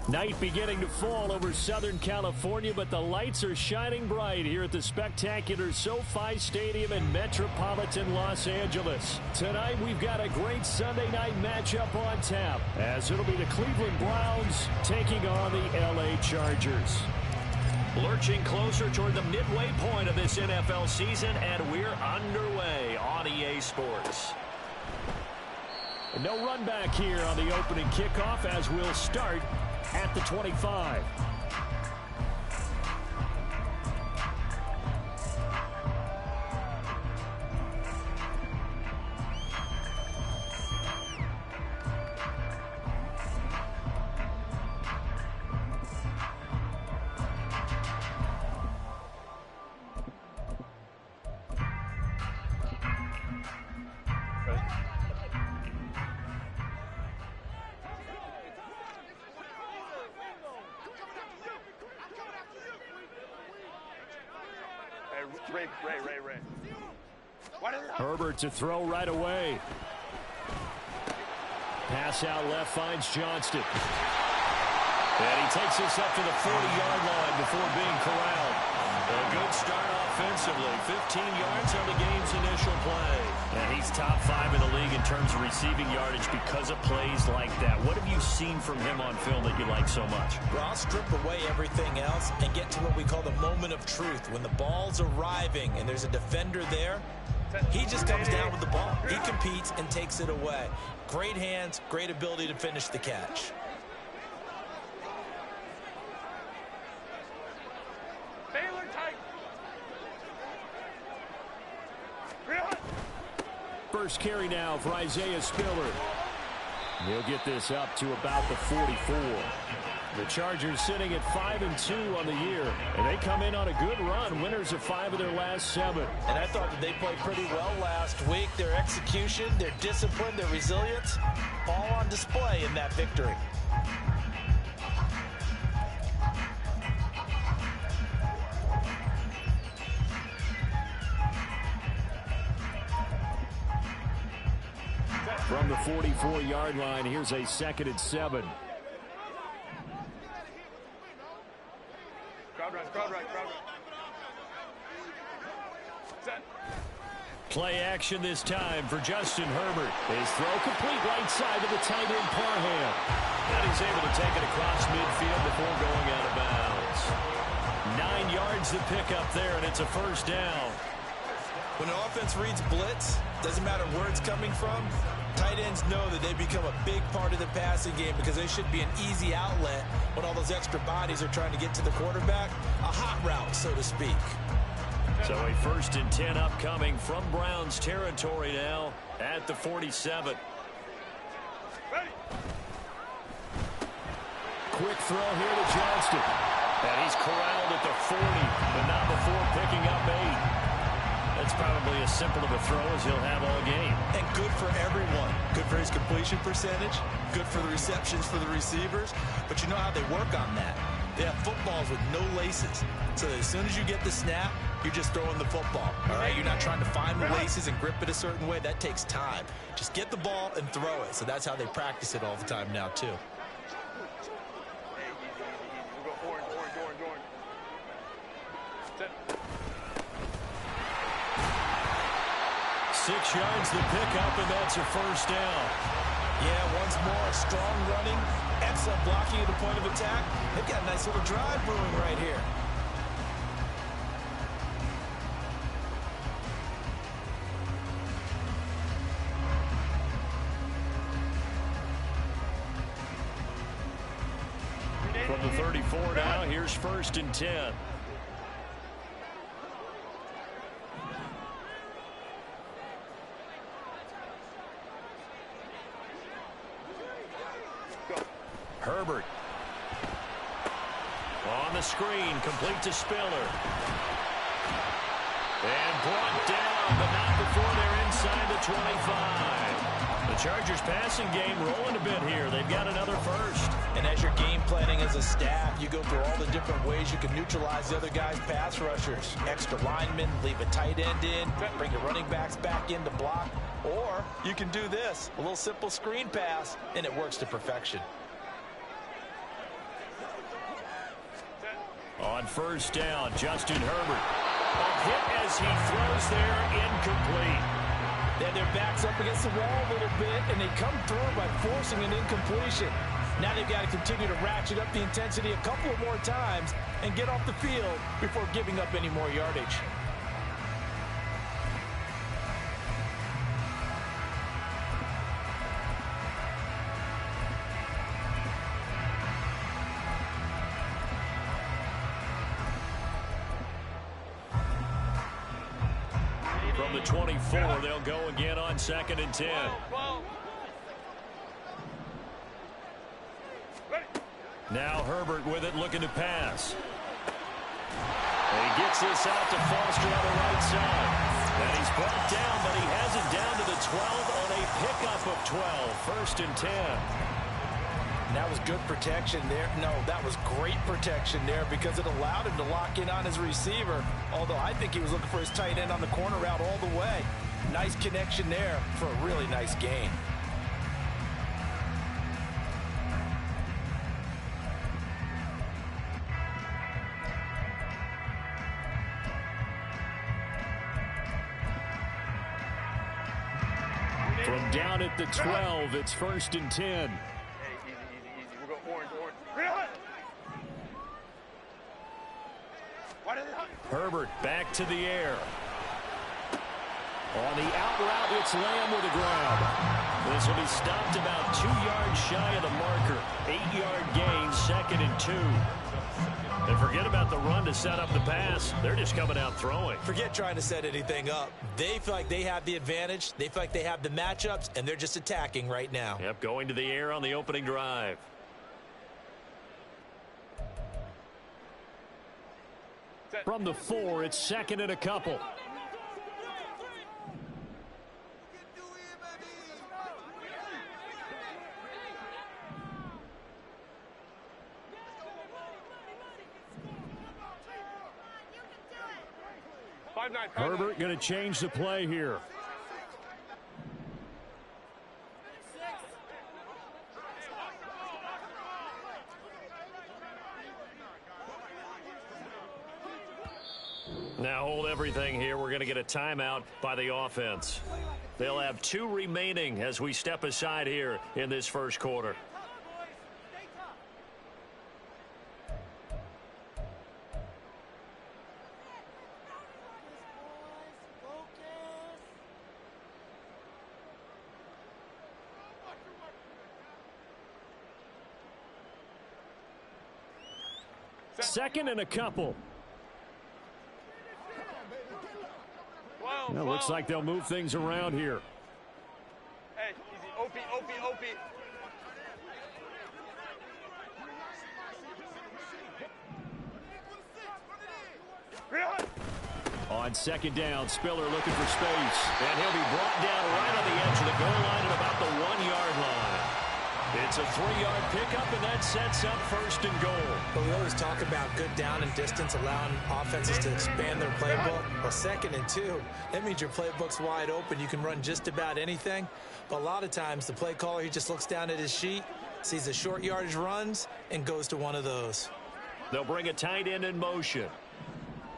Night beginning to fall over Southern California, but the lights are shining bright here at the spectacular SoFi Stadium in metropolitan Los Angeles. Tonight, we've got a great Sunday night matchup on tap, as it'll be the Cleveland Browns taking on the LA Chargers. Lurching closer toward the midway point of this NFL season, and we're underway on EA Sports. No run back here on the opening kickoff as we'll start at the 25. Ray. Herbert to throw right away. Pass out left finds Johnston. And he takes us up to the 40-yard line before being corralled. A good start offensively. 15 yards on the game's initial play. And he's top 5 in the league in terms of receiving yardage because of plays like that. What have you seen from him on film that you like so much? Well, I'll strip away everything else and get to what we call the moment of truth. When the ball's arriving and there's a defender there, he just comes down with the ball. He competes and takes it away. Great hands, great ability to finish the catch. First carry now for Isaiah Spiller. He'll get this up to about the 44. The Chargers sitting at 5-2 on the year, and they come in on a good run, winners of 5 of their last 7. And I thought that they played pretty well last week. Their execution, their discipline, their resilience, all on display in that victory. From the 44-yard line, here's a 2nd and 7. Crowd right. Set. Play action this time for Justin Herbert. His throw complete right side to the tight end Parham. And he's able to take it across midfield before going out of bounds. 9 yards to pick up there, and it's a first down. When an offense reads blitz, doesn't matter where it's coming from, tight ends know that they become a big part of the passing game because they should be an easy outlet when all those extra bodies are trying to get to the quarterback. A hot route, so to speak. So a 1st and 10 upcoming from Browns territory now at the 47. Ready. Quick throw here to Johnston. And he's corralled at the 40, but not before picking up 8. That's probably as simple of a throw as he'll have all game. And good for everyone. Good for his completion percentage. Good for the receptions for the receivers. But you know how they work on that. They have footballs with no laces. So that as soon as you get the snap, you're just throwing the football. All right, you're not trying to find the laces and grip it a certain way. That takes time. Just get the ball and throw it. So that's how they practice it all the time now, too. We'll go orange. 6 yards to pick up, and that's a first down. Yeah, once more, strong running, excellent blocking at the point of attack. They've got a nice little drive brewing right here. From the 34 now, here's 1st and 10. Herbert. On the screen, complete to Spiller. And brought down, but not before they're inside the 25. The Chargers passing game rolling a bit here. They've got another first. And as you're game planning as a staff, you go through all the different ways you can neutralize the other guy's pass rushers. Extra linemen, leave a tight end in, bring the running backs back in to block. Or you can do this, a little simple screen pass, and it works to perfection. On first down, Justin Herbert. A hit as he throws there, incomplete. Then their back's up against the wall a little bit, and they come through by forcing an incompletion. Now they've got to continue to ratchet up the intensity a couple of more times and get off the field before giving up any more yardage. From the 24, they'll go again on 2nd and 10. Now Herbert with it, looking to pass. He gets this out to Foster on the right side. And he's brought down, but he has it down to the 12 on a pickup of 12. 1st and 10. That was good protection there. No, that was great protection there because it allowed him to lock in on his receiver. Although I think he was looking for his tight end on the corner route all the way. Nice connection there for a really nice gain. From down at the 12, it's 1st and 10. Hey, easy. We'll go orange. Herbert back to the air. On the out route, it's Lamb with a grab. This will be stopped about 2 yards shy of the marker. 8-yard gain, 2nd and 2. And forget about the run to set up the pass. They're just coming out throwing. Forget trying to set anything up. They feel like they have the advantage. They feel like they have the matchups, and they're just attacking right now. Yep, going to the air on the opening drive. From the 4, it's 2nd and a couple. Herbert going to change the play here. Now hold everything here. We're going to get a timeout by the offense. They'll have 2 remaining as we step aside here in this first quarter. Second and a couple. Well, looks like they'll move things around here. Hey, easy. OP. On 2nd down, Spiller looking for space. And he'll be brought down right on the edge of the goal line at about the 1-yard line. It's a 3-yard pickup, and that sets up 1st and goal. But we always talk about good down and distance, allowing offenses to expand their playbook. Well, 2nd and 2, that means your playbook's wide open. You can run just about anything. But a lot of times, the play caller, he just looks down at his sheet, sees the short yardage runs, and goes to one of those. They'll bring a tight end in motion.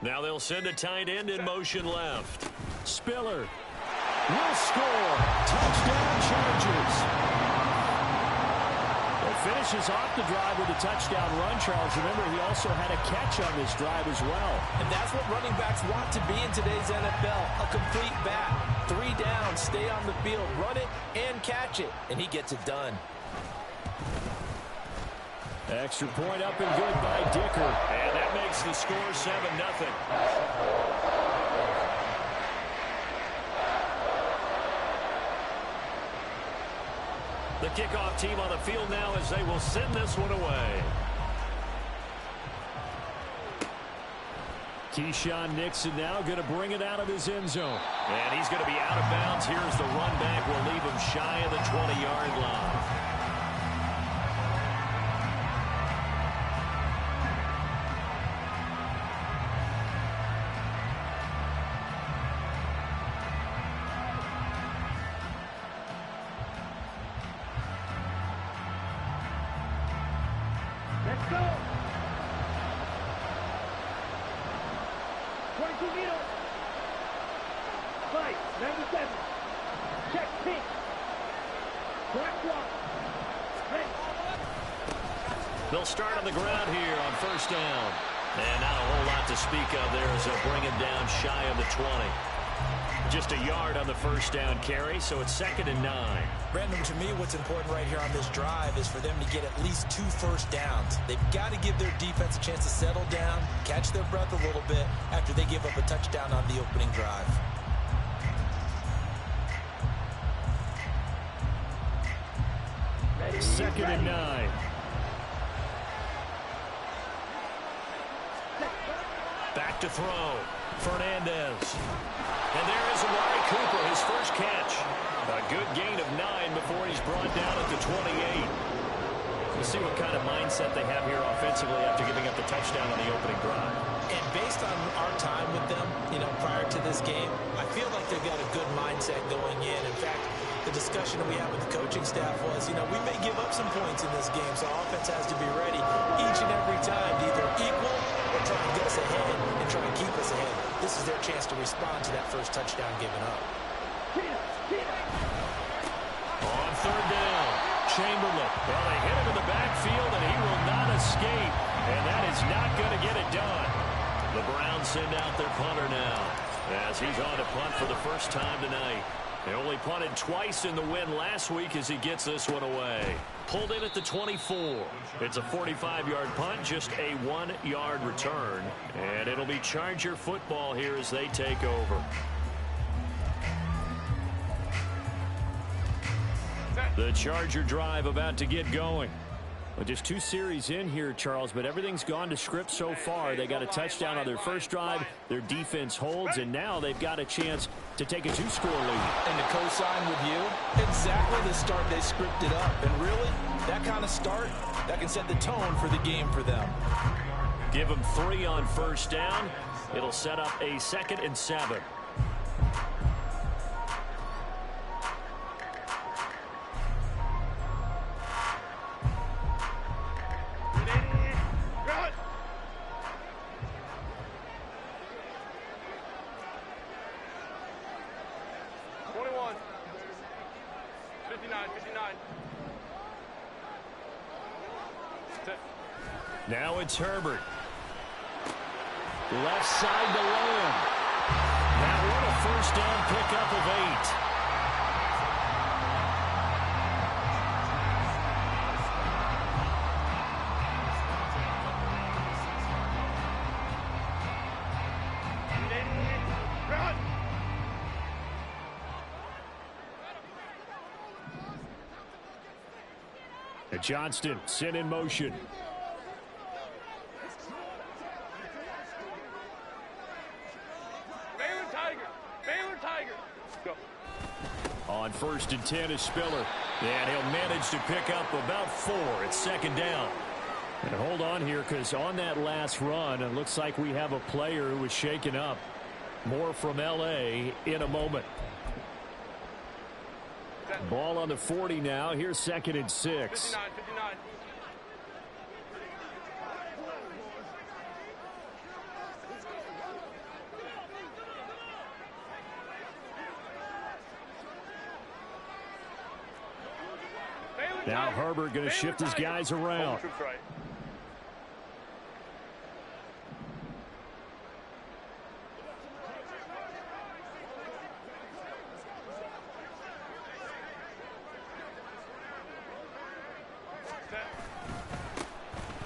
Now they'll send a tight end in motion left. Spiller will score. Touchdown Chargers. Finishes off the drive with a touchdown run, Charles. Remember, he also had a catch on this drive as well. And that's what running backs want to be in today's NFL. A complete back. 3 down, stay on the field, run it, and catch it. And he gets it done. Extra point up and good by Dicker. And that makes the score 7-0. The kickoff team on the field now as they will send this one away. Keyshawn Nixon now going to bring it out of his end zone. And he's going to be out of bounds. Here's the run back. We'll leave him shy of the 20-yard line. Fight, 97. Check pink. Black one. Red. They'll start on the ground here on first down. And not a whole lot to speak of there as they'll bring him down shy of the 20. Just a yard on the first down carry, so it's 2nd and 9. Brandon, to me, what's important right here on this drive is for them to get at least 2 first downs. They've got to give their defense a chance to settle down, catch their breath a little bit after they give up a touchdown on the opening drive. Ready, 2nd and 9. Back to throw. Fernandez. And there is Amari Cooper, his first catch. A good gain of 9 before he's brought down at the 28. We'll see what kind of mindset they have here offensively after giving up the touchdown on the opening drive. And based on our time with them, prior to this game, I feel like they've got a good mindset going in. In fact, the discussion that we had with the coaching staff was, we may give up some points in this game, so offense has to be ready each and every time to either equal or try and get us ahead and try and keep us ahead. This is their chance to respond to that first touchdown given up. On 3rd down, Chamberlain. Well, they hit him in the backfield, and he will not escape. And that is not going to get it done. The Browns send out their punter now as he's on to punt for the first time tonight. They only punted twice in the win last week as he gets this one away. Pulled in at the 24. It's a 45-yard punt, just a 1-yard return. And it'll be Charger football here as they take over. The Charger drive about to get going. Well, just 2 series in here, Charles, but everything's gone to script so far. They got a touchdown on their first drive. Their defense holds, and now they've got a chance to take a 2-score lead. And to co-sign with you, exactly the start they scripted up. And really, that kind of start, that can set the tone for the game for them. Give them 3 on first down. It'll set up a 2nd and 7. Now it's Herbert. Left side to Lamb. Now what a first down pickup of 8. Johnston sent in motion. On 1st and 10 is Spiller. And he'll manage to pick up about 4. It's 2nd down. And hold on here, because on that last run, it looks like we have a player who was shaken up. More from L.A. in a moment. Ball on the 40 now. Here's 2nd and 6. 59. Now Herbert going to shift his guys around.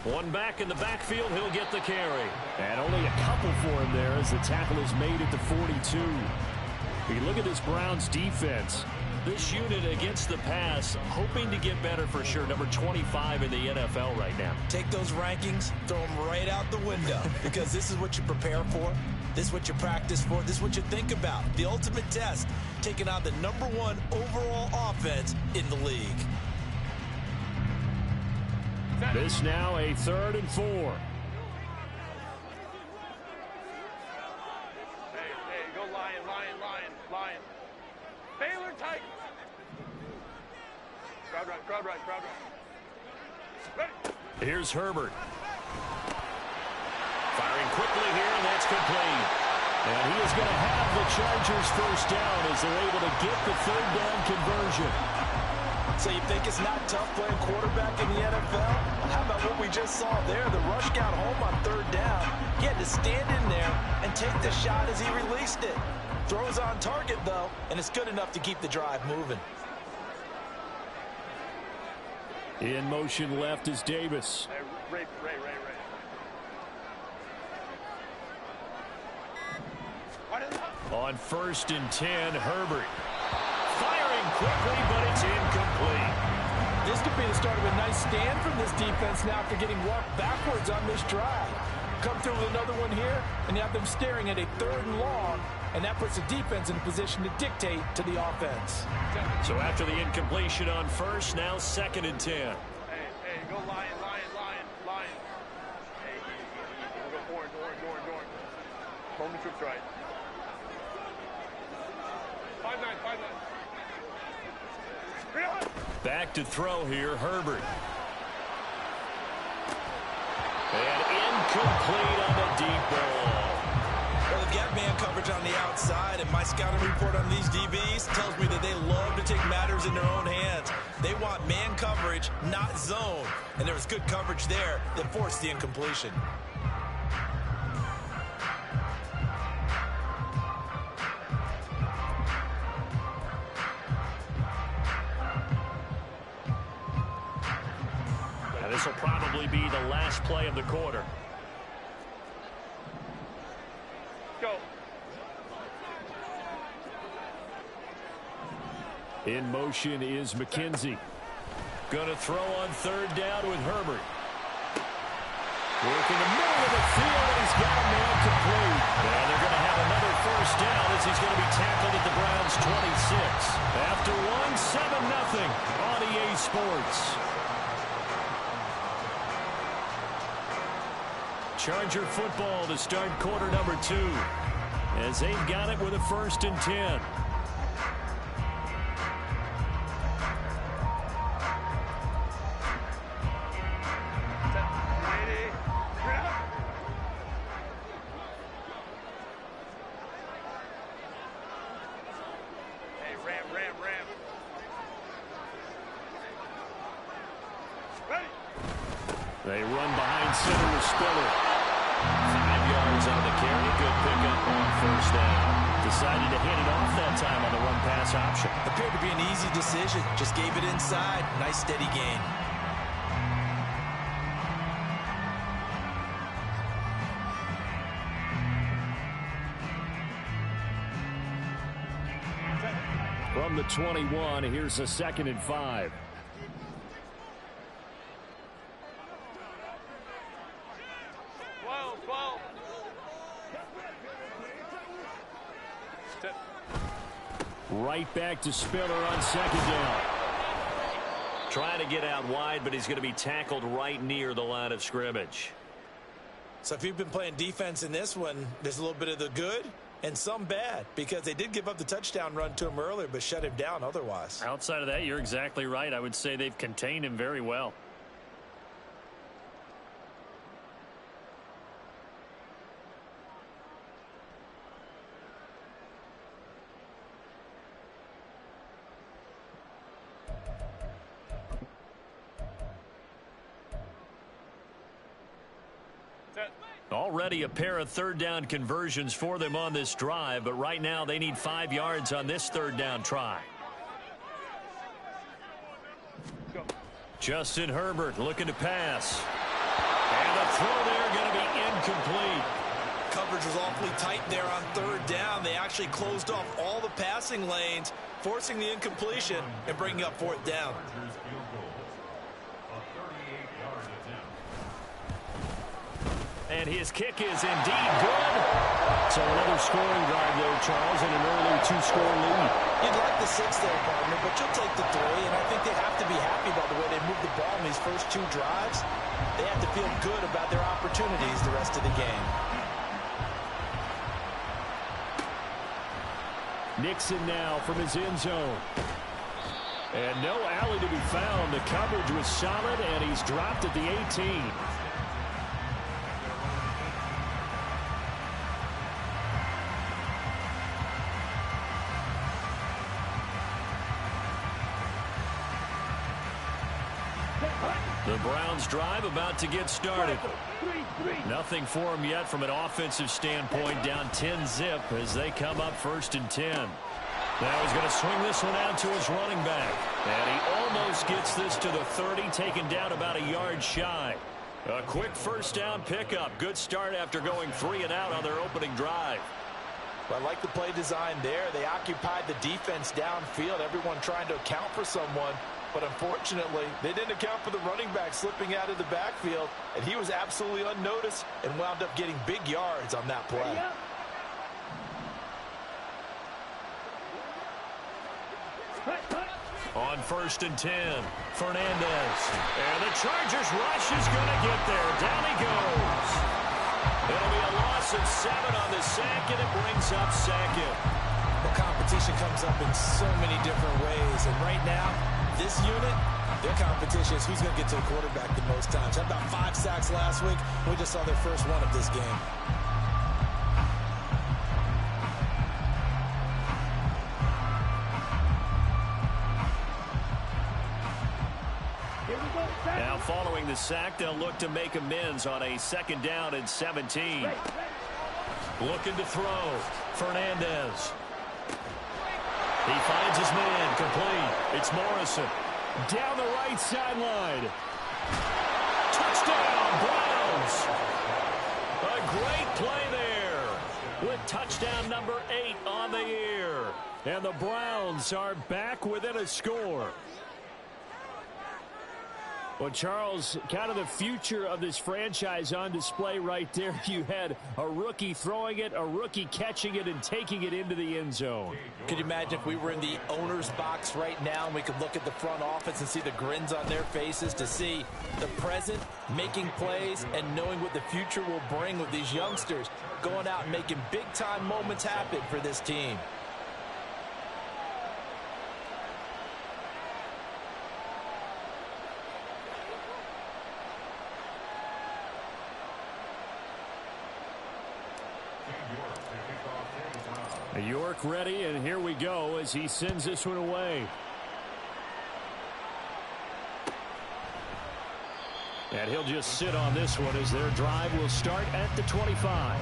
One back in the backfield, he'll get the carry. And only a couple for him there as the tackle is made at the 42. You look at this Browns defense. This unit against the pass, hoping to get better for sure. Number 25 in the NFL right now. Take those rankings, throw them right out the window, because this is what you prepare for. This is what you practice for. This is what you think about. The ultimate test, taking on the #1 overall offense in the league. This now a 3rd and 4. Hey, go Lion. Baylor Tigers. Crowd right. Ready. Here's Herbert. Firing quickly here, and that's complete. And he is going to have the Chargers first down as they're able to get the third down conversion. So you think it's not tough playing quarterback in the NFL? How about what we just saw there? The rush got home on third down. He had to stand in there and take the shot as he released it. Throws on target, though, and it's good enough to keep the drive moving. In motion left is Davis. Ray. On 1st and 10, Herbert. Firing quickly, but it's incomplete. This could be the start of a nice stand from this defense now after getting walked backwards on this drive. Come through with another one here, and you have them staring at a 3rd and long, and that puts the defense in a position to dictate to the offense. So after the incompletion on 1st, now 2nd and 10. Hey, go Lion. Hey, we'll go orange. Home the troops right. 5-9. Back to throw here, Herbert. And incomplete on the deep ball. Well, they've got man coverage on the outside, and my scouting report on these DBs tells me that they love to take matters in their own hands. They want man coverage, not zone. And there was good coverage there that forced the incompletion. This will probably be the last play of the quarter. Go. In motion is McKenzie. Going to throw on 3rd down with Herbert. Working the middle of the field, and he's got a man complete. And they're going to have another first down as he's going to be tackled at the Browns' 26. After one, 7-0 on EA Sports. Charger football to start quarter number 2 as they've got it with a 1st and 10. Hey, ram. Ready. They run behind center with Spiller. 5 yards on the carry. Good pickup on 1st down. Decided to hand it off that time on the run-pass option. Appeared to be an easy decision. Just gave it inside. Nice steady gain. From the 21, here's a 2nd and 5. Right back to Spiller on 2nd down. Trying to get out wide, but he's going to be tackled right near the line of scrimmage. So if you've been playing defense in this one, there's a little bit of the good and some bad, because they did give up the touchdown run to him earlier but shut him down otherwise. Outside of that, you're exactly right. I would say they've contained him very well. Already a pair of 3rd down conversions for them on this drive, but right now they need 5 yards on this 3rd down try. Go. Justin Herbert looking to pass. And the throw there going to be incomplete. Coverage was awfully tight there on 3rd down. They actually closed off all the passing lanes, forcing the incompletion and bringing up 4th down. And his kick is indeed good. So another scoring drive there, Charles, and an early 2-score lead. You'd like the 6 there, partner, but you'll take the 3, and I think they have to be happy about the way they moved the ball in these first 2 drives. They have to feel good about their opportunities the rest of the game. Nixon now from his end zone. And no alley to be found. The coverage was solid, and he's dropped at the 18. The Browns drive about to get started. Nothing for them yet from an offensive standpoint, down 10-zip as they come up 1st and 10. Now he's going to swing this one out to his running back. And he almost gets this to the 30, taken down about a yard shy. A quick first down pickup. Good start after going 3 and out on their opening drive. Well, I like the play design there. They occupied the defense downfield, everyone trying to account for someone. But unfortunately, they didn't account for the running back slipping out of the backfield, and he was absolutely unnoticed and wound up getting big yards on that play. On 1st and 10, Fernandez. And the Chargers rush is going to get there. Down he goes. It'll be a loss of 7 on the sack, and it brings up 2nd. Well, competition comes up in so many different ways, and right now, this unit, their competition is who's going to get to the quarterback the most times. Had about 5 sacks last week. We just saw their first one of this game. Now following the sack, they'll look to make amends on a 2nd down and 17. Looking to throw. Fernandez. He finds his man, complete. It's Morrison. Down the right sideline. Touchdown, Browns. A great play there with touchdown number 8 on the year. And the Browns are back within a score. Well, Charles, kind of the future of this franchise on display right there. You had a rookie throwing it, a rookie catching it, and taking it into the end zone. Could you imagine if we were in the owner's box right now and we could look at the front office and see the grins on their faces, to see the present making plays and knowing what the future will bring with these youngsters going out and making big-time moments happen for this team. York ready, and here we go as he sends this one away. And he'll just sit on this one as their drive will start at the 25.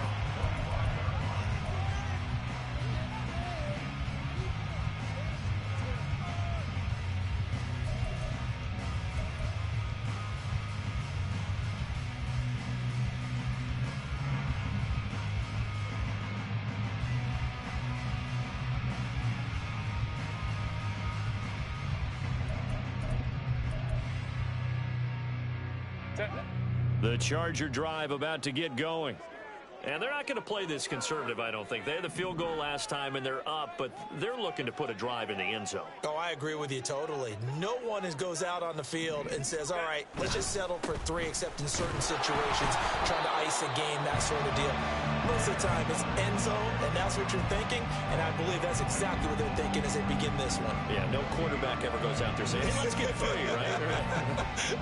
The Charger drive about to get going. And they're not going to play this conservative, I don't think. They had the field goal last time, and they're up, but they're looking to put a drive in the end zone. Oh, I agree with you totally. No one goes out on the field and says, all right, let's just settle for 3, except in certain situations, trying to ice a game, that sort of deal. Most of the time, it's end zone, and that's what you're thinking, and I believe that's exactly what they're thinking as they begin this one. Yeah, no quarterback ever goes out there saying, hey, let's get free, right?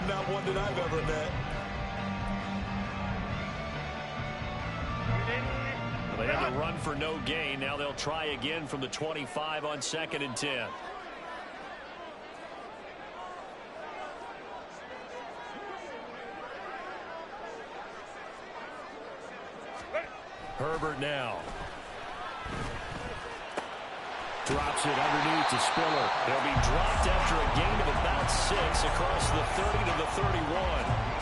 Not one that I've ever met. They had to run for no gain. Now they'll try again from the 25 on 2nd and 10. Herbert now. Drops it underneath to Spiller. They'll be dropped after a gain of about 6 across the 30 to the 31.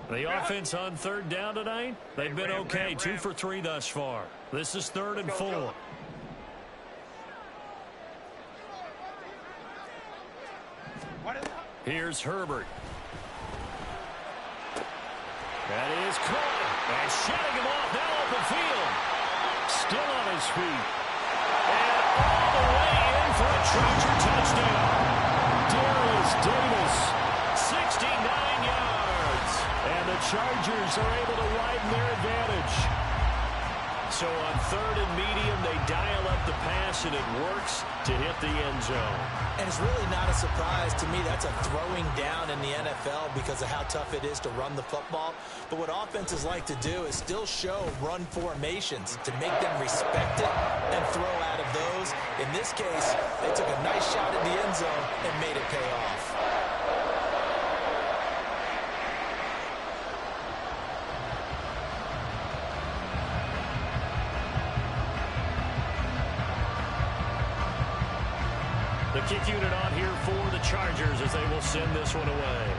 The offense on 3rd down tonight, they've been okay. 2 for 3 thus far. This is 3rd and 4. Here's Herbert. That is caught. And shutting him off now open field. Still on his feet. And all the way in for a Charger touchdown. Darius Davis. 69 yards. And the Chargers are able to widen their advantage. So on third and medium, they dial up the pass, and it works to hit the end zone. And it's really not a surprise to me. That's a throwing down in the NFL because of how tough it is to run the football. But what offenses like to do is still show run formations to make them respect it and throw out of those. In this case, they took a nice shot at the end zone and made it pay off. The kick unit on here for the Chargers as they will send this one away.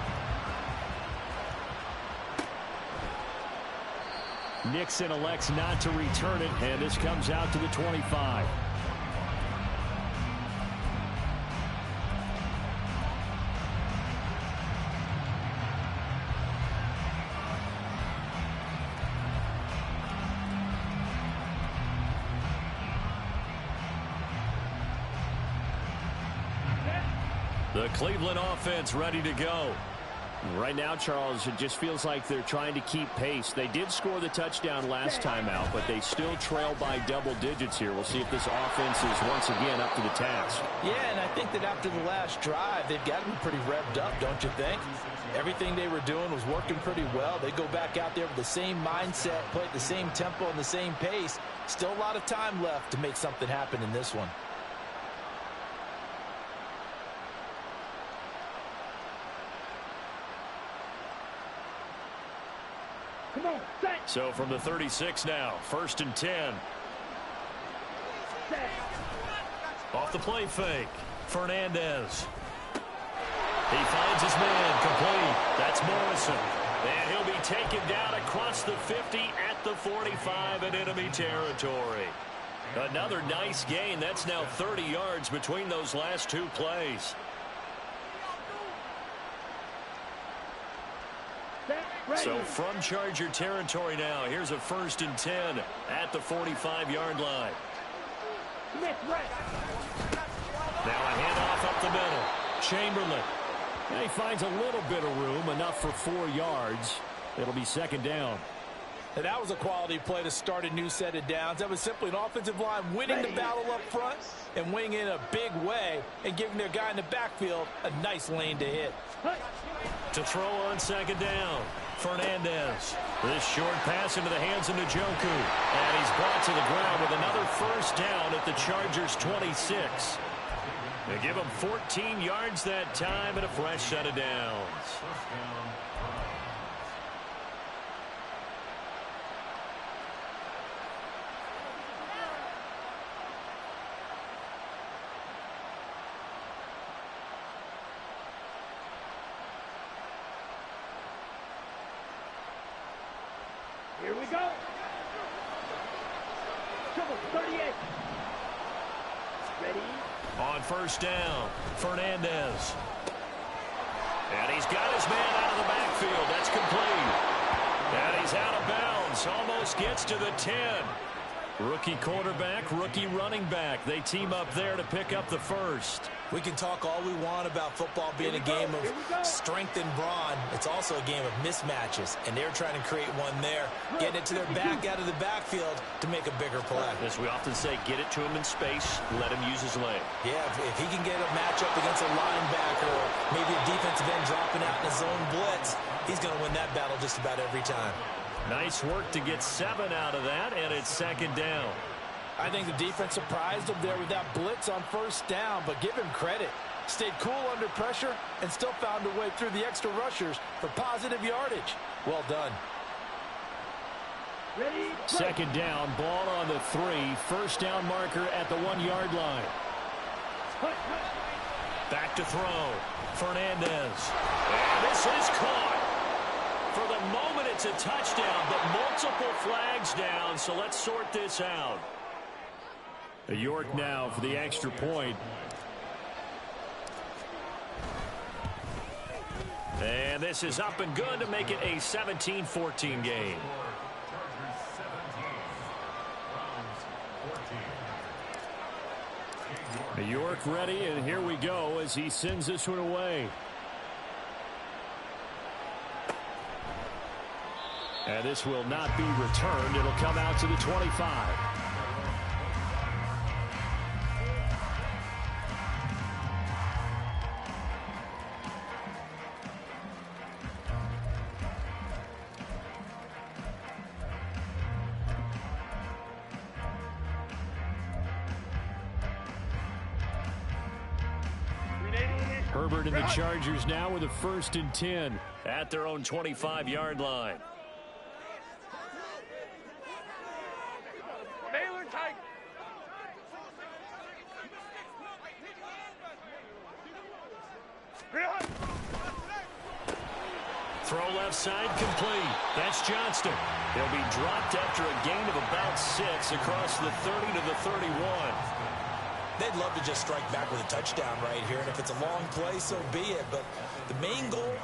Nixon elects not to return it, and this comes out to the 25. The Cleveland offense ready to go. Right now, Charles, it just feels like they're trying to keep pace. They did score the touchdown last time out, but they still trail by double digits here. We'll see if this offense is once again up to the task. Yeah, and I think that after the last drive, they've got to be pretty revved up, don't you think? Everything they were doing was working pretty well. They go back out there with the same mindset, play at the same tempo and the same pace. Still a lot of time left to make something happen in this one. So from the 36 now, 1st and 10. Off the play fake, Fernandez. He finds his man complete. That's Morrison. And he'll be taken down across the 50 at the 45 in enemy territory. Another nice gain. That's now 30 yards between those last two plays. So from Charger territory now, here's a 1st and 10 at the 45-yard line. Now a handoff up the middle. Chamberlain. And he finds a little bit of room, enough for 4 yards. It'll be 2nd down. And that was a quality play to start a new set of downs. That was simply an offensive line winning the battle up front and winning in a big way and giving their guy in the backfield a nice lane to hit. To throw on 2nd down, Fernandez. This short pass into the hands of Njoku. And he's brought to the ground with another 1st down at the Chargers' 26. They give him 14 yards that time and a fresh set of downs. Here we go. Triple 38. Ready? On 1st down, Fernandez. And he's got his man out of the backfield. That's complete. And he's out of bounds. Almost gets to the 10. Rookie quarterback, rookie running back. They team up there to pick up the 1st. We can talk all we want about football being a game of strength and brawn. It's also a game of mismatches, and they're trying to create one there, getting it to their back out of the backfield to make a bigger play. As we often say, get it to him in space, let him use his leg. Yeah, if he can get a matchup against a linebacker or maybe a defensive end dropping out in a zone blitz, he's going to win that battle just about every time. Nice work to get 7 out of that, and it's 2nd down. I think the defense surprised him there with that blitz on 1st down, but give him credit. Stayed cool under pressure and still found a way through the extra rushers for positive yardage. Well done. Ready? 2nd down, ball on the 3. 1st down marker at the 1-yard line. Back to throw. Fernandez. And this is caught. For the moment, it's a touchdown, but multiple flags down, so let's sort this out. York now for the extra point. And this is up and good to make it a 17-14 game. York ready, and here we go as he sends this one away. And this will not be returned. It'll come out to the 25. Herbert and the Chargers now with a 1st and 10 at their own 25-yard line. Throw left side complete. That's Johnston. He'll be dropped after a gain of about 6 across the 30 to the 31. They'd love to just strike back with a touchdown right here, and if it's a long play, so be it. But the main goal,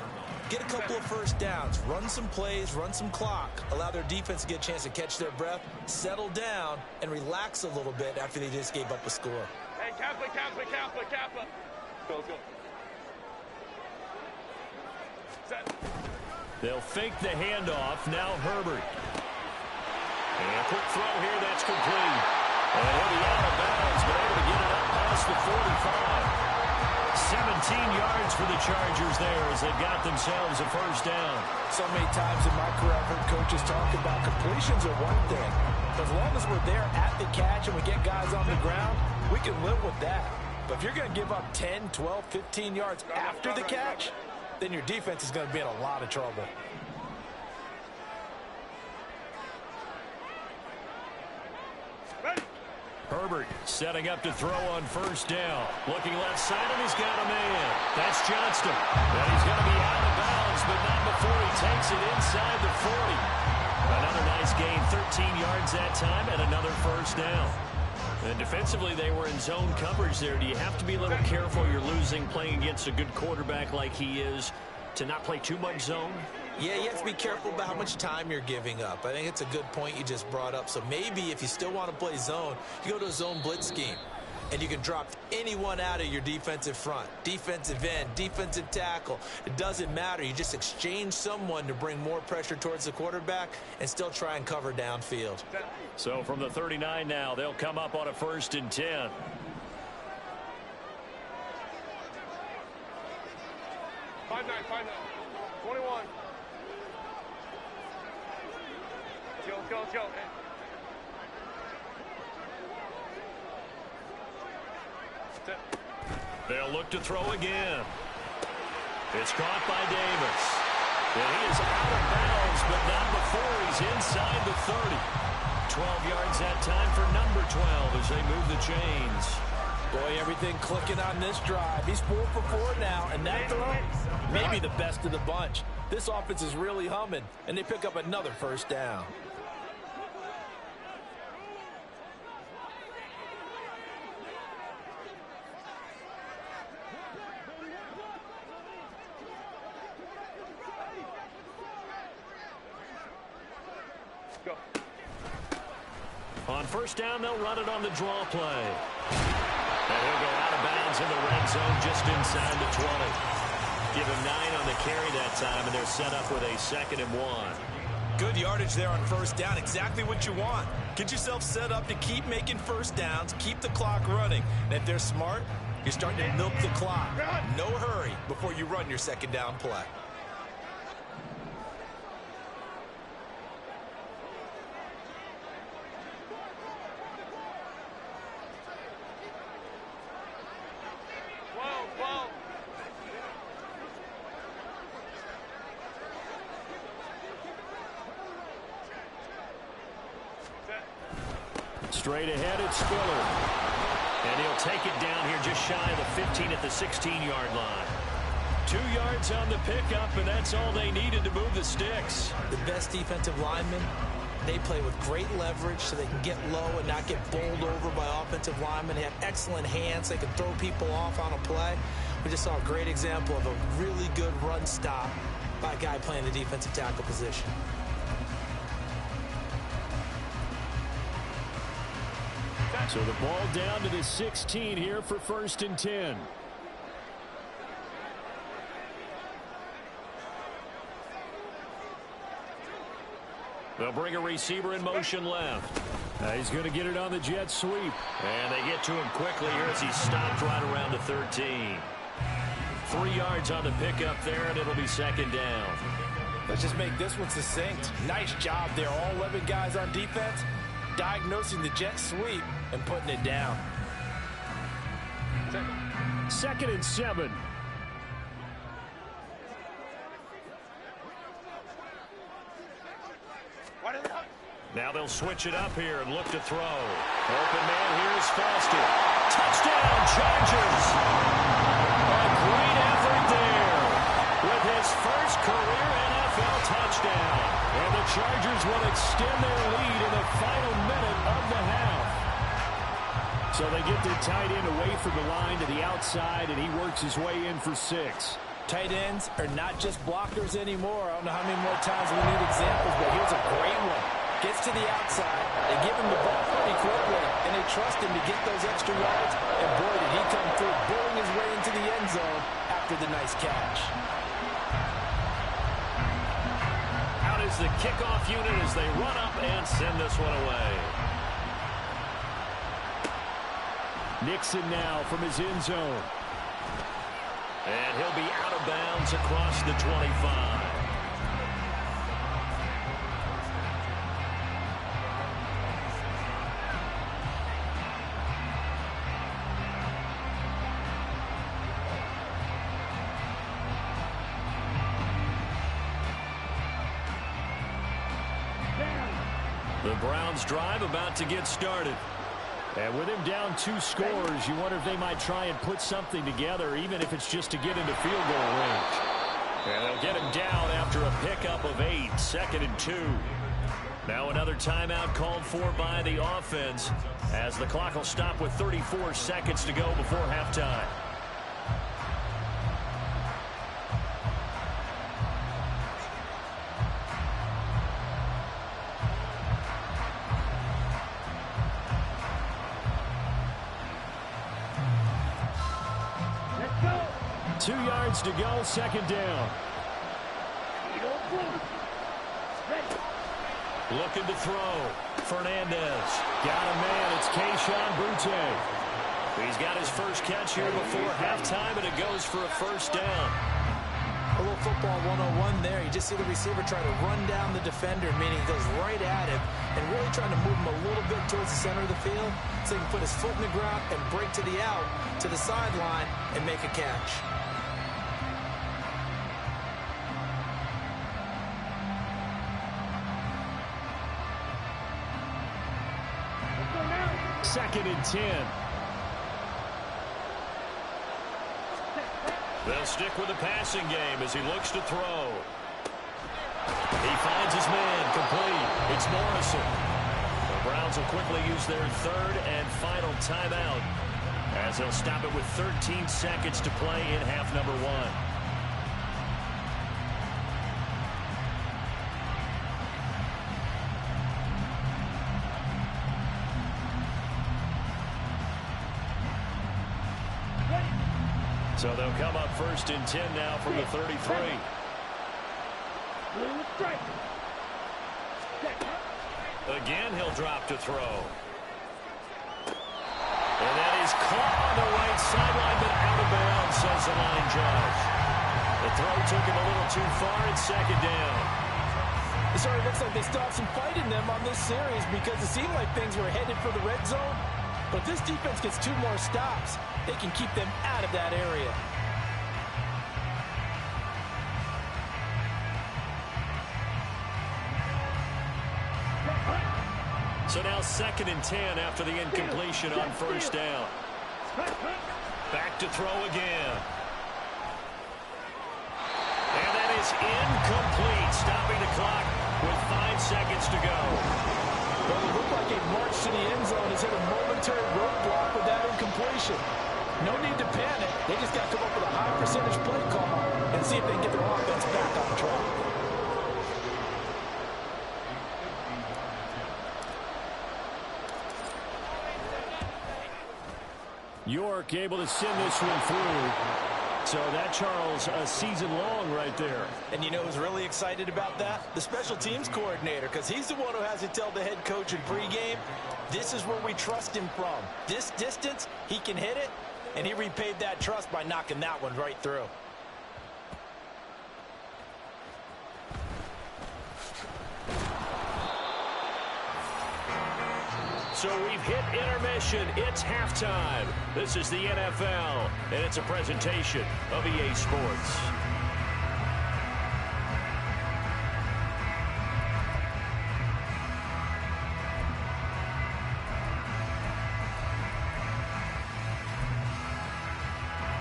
get a couple of first downs, run some plays, run some clock, allow their defense to get a chance to catch their breath, settle down, and relax a little bit after they just gave up a score. Hey, Kappa. Go. Set. They'll fake the handoff. Now Herbert. And a quick throw here. That's complete. And he'll be out of bounds, but able to get it up past the 45. 17 yards for the Chargers there as they've got themselves a first down. So many times in my career, I've heard coaches talk about completions are one thing. But as long as we're there at the catch and we get guys on the ground, we can live with that. But if you're going to give up 10, 12, 15 yards after the catch, then your defense is going to be in a lot of trouble. Herbert setting up to throw on first down. Looking left side, and he's got a man. That's Johnston. And he's going to be out of bounds, but not before he takes it inside the 40. Another nice gain, 13 yards that time, and another first down. And defensively, they were in zone coverage there. Do you have to be a little careful? You're losing playing against a good quarterback like he is to not play too much zone? Yeah, you have to be careful about how much time you're giving up. I think it's a good point you just brought up. So maybe if you still want to play zone, you go to a zone blitz scheme. And you can drop anyone out of your defensive front. Defensive end, defensive tackle. It doesn't matter. You just exchange someone to bring more pressure towards the quarterback and still try and cover downfield. So from the 39 now, they'll come up on a 1st and 10. Five nine. 21. Let's go. They'll look to throw again. It's caught by Davis. And he is out of bounds, but not before he's inside the 30. 12 yards that time for number 12 as they move the chains. Boy, everything clicking on this drive. He's 4 for 4 now, and that throw, maybe the best of the bunch. This offense is really humming, and they pick up another first down. Go. On first down, they'll run it on the draw play. And he'll go out of bounds in the red zone just inside the 20. Give him 9 on the carry that time, and they're set up with a 2nd and 1. Good yardage there on first down. Exactly what you want. Get yourself set up to keep making first downs, keep the clock running. And if they're smart, you're starting to milk the clock. No hurry before you run your 2nd down play. Straight ahead, it's Spiller. And he'll take it down here just shy of the 15 at the 16-yard line. 2 yards on the pickup, and that's all they needed to move the sticks. The best defensive linemen, they play with great leverage so they can get low and not get bowled over by offensive linemen. They have excellent hands. They can throw people off on a play. We just saw a great example of a really good run stop by a guy playing the defensive tackle position. So the ball down to the 16 here for 1st and 10. They'll bring a receiver in motion left. He's going to get it on the jet sweep. And they get to him quickly here as he's stopped right around the 13. 3 yards on the pickup there, and it'll be second down. Let's just make this one succinct. Nice job there. All 11 guys on defense diagnosing the jet sweep and putting it down. 2nd and 7. Now they'll switch it up here and look to throw. Open man here is Foster. Touchdown, Chargers! A great effort there with his first career NFL touchdown. And the Chargers will extend their lead in the final minute of the half. So they get their tight end away from the line to the outside, and he works his way in for 6. Tight ends are not just blockers anymore. I don't know how many more times we need examples, but here's a great one. Gets to the outside, they give him the ball pretty quickly, and they trust him to get those extra yards, and boy, did he come through, bulling his way into the end zone after the nice catch. Out is the kickoff unit as they run up and send this one away. Nixon now from his end zone. And he'll be out of bounds across the 25. The Browns drive about to get started. And with him down 2 scores, you wonder if they might try and put something together, even if it's just to get into field goal range. And they'll get him down after a pickup of 8, 2nd and 2. Now another timeout called for by the offense as the clock will stop with 34 seconds to go before halftime. Let's go. 2 yards to go, 2nd down. Ready. Looking to throw. Fernandez. Got a man. It's Keyshawn Butte. He's got his first catch here before halftime, and it goes for a first down. A little football 101 there. You just see the receiver try to run down the defender, meaning he goes right at him and really trying to move him a little bit towards the center of the field so he can put his foot in the ground and break to the out, to the sideline, and make a catch. Let's go now. 2nd and 10. They'll stick with the passing game as he looks to throw. He finds his man complete. It's Morrison. The Browns will quickly use their 3rd and final timeout as they'll stop it with 13 seconds to play in half number 1. So they'll come up 1st and 10 now from the 33. Again, he'll drop to throw. And that is caught on the right sideline, but out of bounds, says the line judge. The throw took him a little too far. It's 2nd down. It sort of looks like they still have some fight in them on this series because it seemed like things were headed for the red zone. But if this defense gets 2 more stops, they can keep them out of that area. So now 2nd and 10 after the incompletion on 1st down. Back to throw again. And that is incomplete, stopping the clock with 5 seconds to go. Well, it looked like a march to the end zone has hit a momentary roadblock with that incompletion. No need to panic. They just got to come up with a high percentage play call and see if they can get their offense back on track. York able to send this one through. So that, Charles, a season long right there. And you know who's really excited about that? The special teams coordinator, because he's the one who has to tell the head coach in pregame, this is where we trust him from. This distance, he can hit it, and he repaid that trust by knocking that one right through. So we've hit intermission. It's halftime. This is the NFL, and it's a presentation of EA Sports.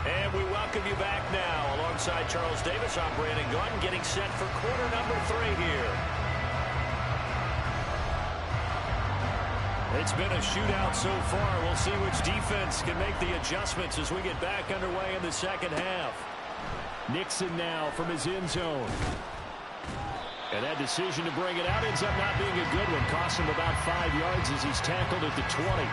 And we welcome you back now. Alongside Charles Davis, I'm Brandon Gunn, getting set for quarter number 3 here. It's been a shootout so far. We'll see which defense can make the adjustments as we get back underway in the second half. Nixon now from his end zone. And that decision to bring it out ends up not being a good one. Cost him about 5 yards as he's tackled at the 20.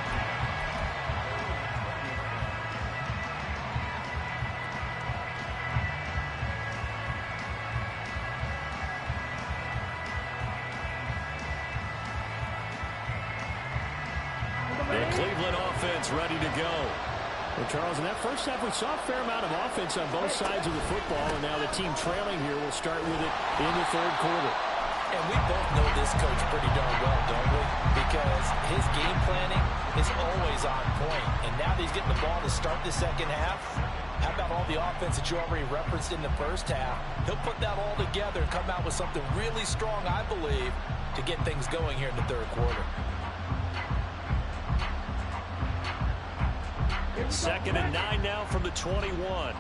Ready to go. Well, Charles, in that first half, we saw a fair amount of offense on both sides of the football, and now the team trailing here will start with it in the third quarter. And we both know this coach pretty darn well, don't we? Because his game planning is always on point, and now that he's getting the ball to start the second half, how about all the offense that you already referenced in the first half? He'll put that all together and come out with something really strong, I believe, to get things going here in the third quarter. Second and 9 now from the 21.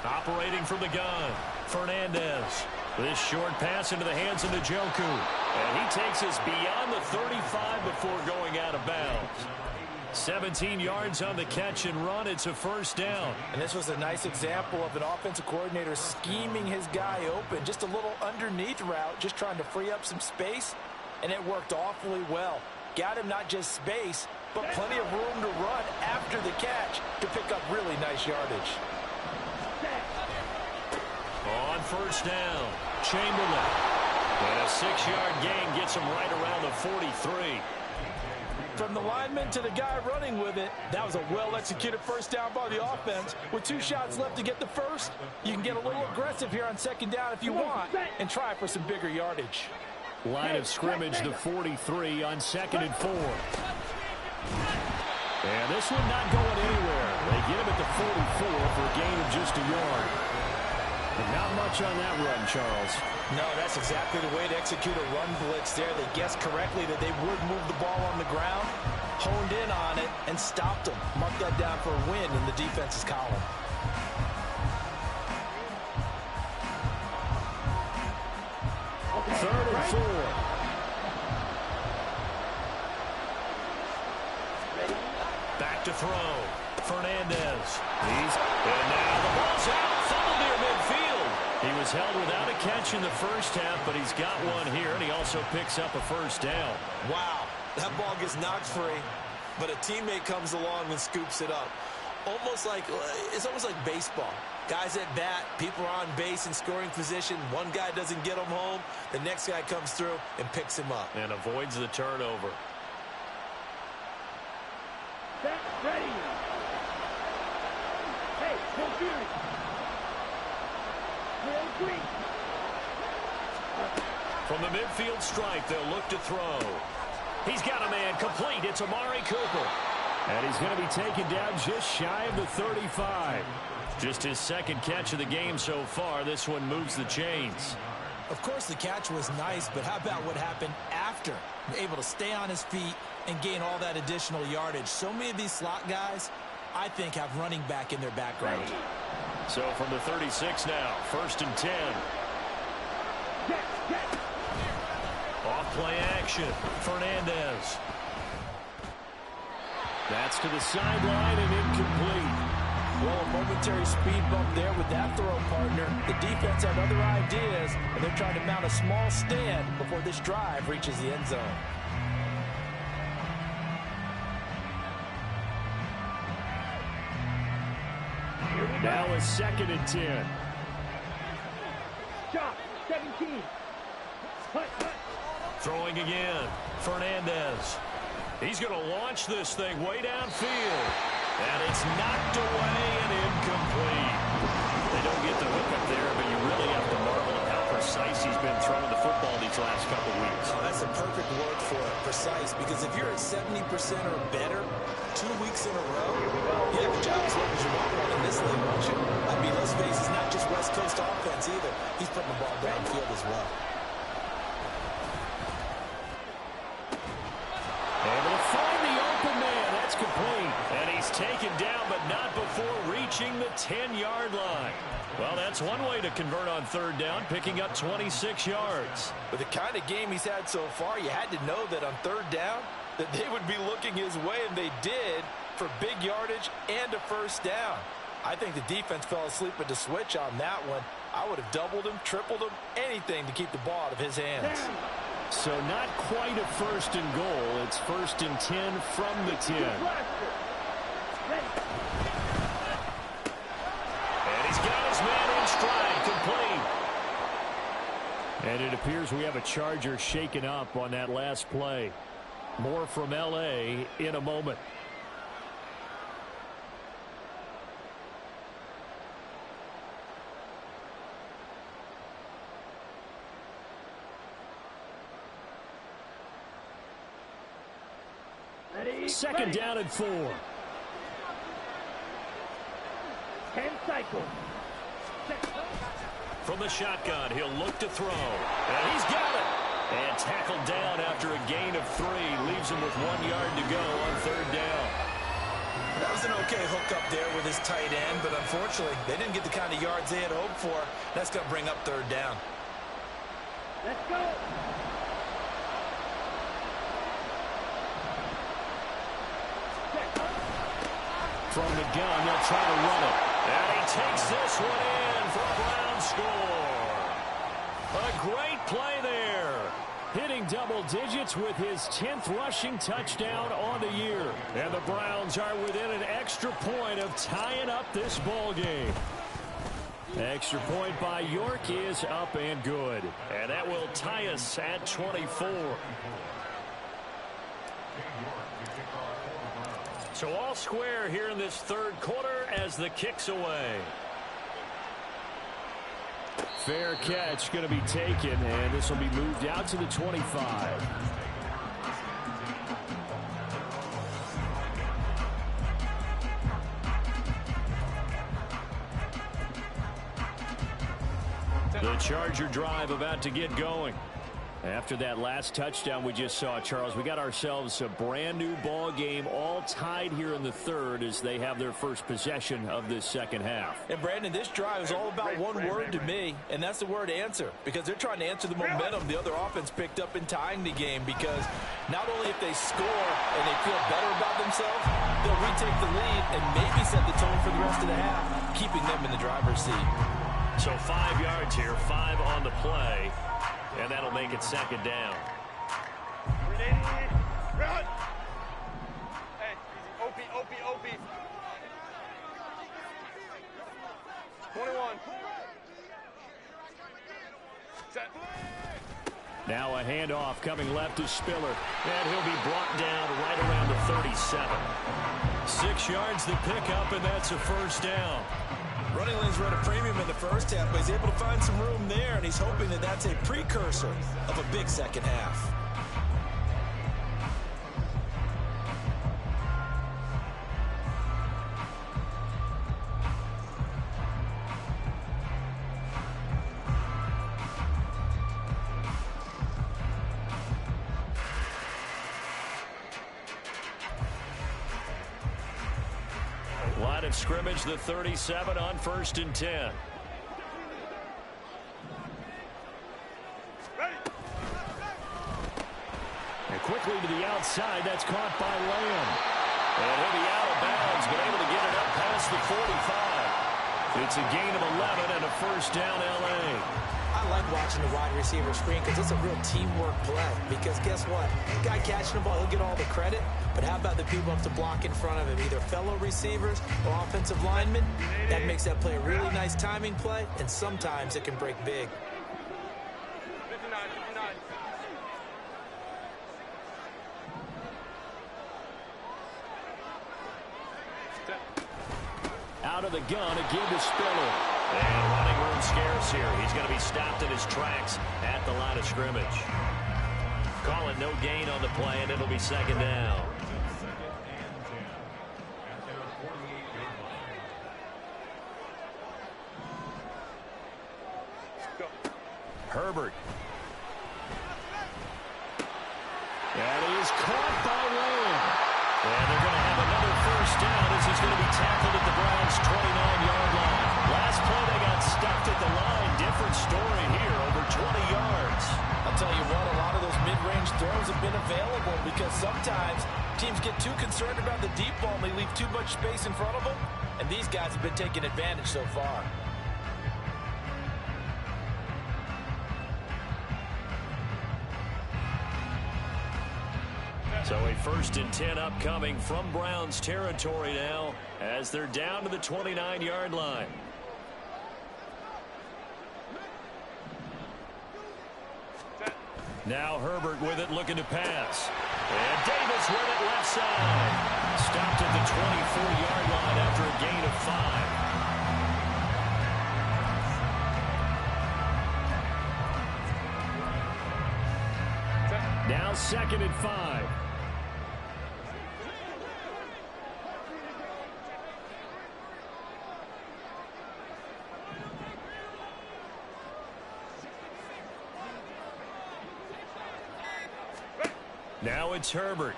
Operating from the gun, Fernandez. This short pass into the hands of Njoku. And he takes us beyond the 35 before going out of bounds. 17 yards on the catch and run. It's a first down. And this was a nice example of an offensive coordinator scheming his guy open. Just a little underneath route, just trying to free up some space. And it worked awfully well. Got him not just space, but plenty of room to run after the catch to pick up really nice yardage. On first down, Chamberlain. And a 6-yard gain gets him right around the 43. From the lineman to the guy running with it, that was a well-executed first down by the offense. With 2 shots left to get the first, you can get a little aggressive here on second down if you want and try for some bigger yardage. Line of scrimmage, the 43 on 2nd and 4. And this one not going anywhere. They get him at the 44 for a gain of just a yard. And not much on that run, Charles. No, that's exactly the way to execute a run blitz there. They guessed correctly that they would move the ball on the ground, honed in on it, and stopped them. Mark that down for a win in the defense's column. Third and 4. Back to throw. Fernandez. And now the ball's out. Fumbled near midfield. He was held without a catch in the first half, but he's got one here, and he also picks up a first down. Wow, that ball gets knocked free, but a teammate comes along and scoops it up. It's almost like baseball. Guys at bat, people are on base in scoring position. One guy doesn't get him home. The next guy comes through and picks him up. And avoids the turnover. Ready. Hey, no fear. From the midfield stripe, they'll look to throw. He's got a man complete. It's Amari Cooper. And he's going to be taken down just shy of the 35. Just his second catch of the game so far. This one moves the chains. Of course, the catch was nice, but how about what happened after? Able to stay on his feet and gain all that additional yardage. So many of these slot guys, I think, have running back in their background. So from the 36 now, 1st and 10. Off play action. Fernandez. That's to the sideline and incomplete. Well, a momentary speed bump there with that throw partner. The defense had other ideas, and they're trying to mount a small stand before this drive reaches the end zone. Now a 2nd and 10. Shot, 17. Hut, hut. Throwing again. Fernandez. He's going to launch this thing way downfield. And it's knocked away and incomplete. They don't get the hook up there, but you really have to marvel at how precise he's been throwing the football these last couple weeks. Oh, that's a perfect word for it, precise, because if you're at 70% or better 2 weeks in a row, you have a job as long as you want one in this league, don't you? I mean, let's face it, it's not just West Coast offense either. He's putting the ball downfield as well. Able to find the open man. That's complete. And he's taken down, but not before reaching the 10-yard line. Well, that's one way to convert on 3rd down, picking up 26 yards. With the kind of game he's had so far, you had to know that on 3rd down, that they would be looking his way, and they did, for big yardage and a 1st down. I think the defense fell asleep at the switch on that one. I would have doubled him, tripled him, anything to keep the ball out of his hands. So not quite a 1st and goal. It's 1st and 10 from the 10. And he's got his man in stride, complete. And it appears we have a Charger shaken up on that last play. More from L.A. in a moment. Ready, 2nd ready. down and 4. 10 cycles. From the shotgun, he'll look to throw. And he's got it. And tackled down after a gain of 3. Leaves him with 1 yard to go on 3rd down. That was an okay hook up there with his tight end, but unfortunately, they didn't get the kind of yards they had hoped for. That's going to bring up 3rd down. Let's go. From the gun, they'll try to run it. And he takes this one in for a Brown score. A great play there. Hitting double digits with his 10th rushing touchdown on the year. And the Browns are within an extra point of tying up this ball game. Extra point by York is up and good. And that will tie us at 24. So all square here in this 3rd quarter as the kick's away. Fair catch going to be taken, and this will be moved out to the 25. The Charger drive about to get going. After that last touchdown we just saw, Charles, we got ourselves a brand new ball game, all tied here in the 3rd as they have their first possession of this 2nd half. And Brandon, this drive is all about one word to me, and that's the word answer, because they're trying to answer the momentum the other offense picked up in tying the game, because not only if they score and they feel better about themselves, they'll retake the lead and maybe set the tone for the rest of the half, keeping them in the driver's seat. So 5 yards here, 5 on the play. And that'll make it 2nd down. Run! Hey, OP. 21. Set. Now a handoff coming left to Spiller. And he'll be brought down right around the 37. 6 yards to pick up, and that's a 1st down. Running lanes were at a premium in the 1st half, but he's able to find some room there, and he's hoping that that's a precursor of a big 2nd half. Line of scrimmage, the 37 on 1st and 10. And quickly to the outside, that's caught by Lamb. And he'll be out of bounds, but able to get it up past the 45. It's a gain of 11 and a 1st down, L.A. I like watching the wide receiver screen because it's a real teamwork play. Because guess what? The guy catching the ball, he'll get all the credit. But how about the people up to block in front of him, either fellow receivers or offensive linemen? That makes that play a really nice timing play, and sometimes it can break big. 59, 59. Out of the gun, again to Spiller. And running room scarce here. He's going to be stopped in his tracks at the line of scrimmage. Calling no gain on the play, and it'll be second down. Herbert. And he's caught by Lamb. And they're going to have another first down as he's going to be tackled at the Browns' 29-yard line. Last play they got stuffed at the line. Different story here, over 20 yards. I'll tell you what, a lot of those mid-range throws have been available because sometimes teams get too concerned about the deep ball and they leave too much space in front of them. And these guys have been taking advantage so far. So a 1st and 10 upcoming from Browns territory now as they're down to the 29-yard line. Now Herbert with it, looking to pass. And Davis with it left side. Stopped at the 24-yard line after a gain of 5. Now 2nd and 5. Now it's Herbert.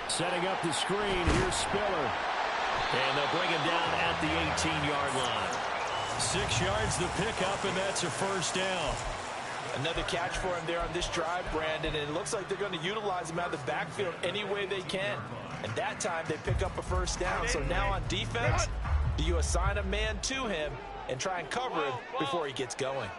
Setting up the screen, here's Spiller. And they'll bring him down at the 18-yard line. 6 yards the pickup, and that's a first down. Another catch for him there on this drive, Brandon, and it looks like they're going to utilize him out of the backfield any way they can. And that time they pick up a first down. So now on defense, do you assign a man to him and try and cover him before he gets going?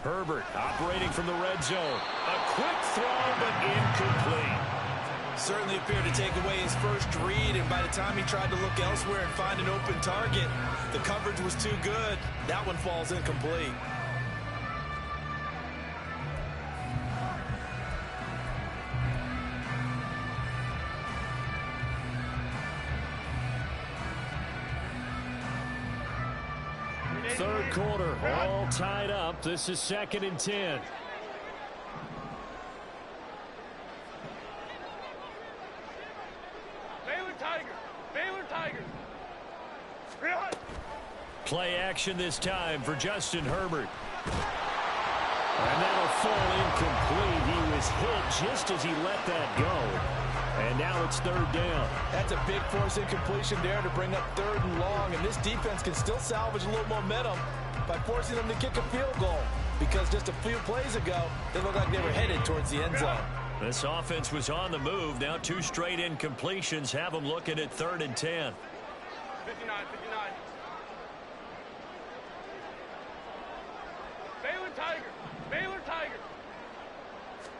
Herbert operating from the red zone. A quick throw, but incomplete. Certainly appeared to take away his first read, and by the time he tried to look elsewhere and find an open target, the coverage was too good. That one falls incomplete. Third quarter, all tied up. This is 2nd and 10. Baylor Tigers! Baylor Tigers! Play action this time for Justin Herbert. And that'll fall incomplete. He was hit just as he let that go. And now it's 3rd down. That's a big force incompletion there to bring up 3rd and long. And this defense can still salvage a little momentum by forcing them to kick a field goal. Because just a few plays ago, they looked like they were headed towards the end zone. This offense was on the move. Now 2 straight incompletions have them looking at 3rd and 10. 59, 59. Baylor Tigers! Baylor Tigers!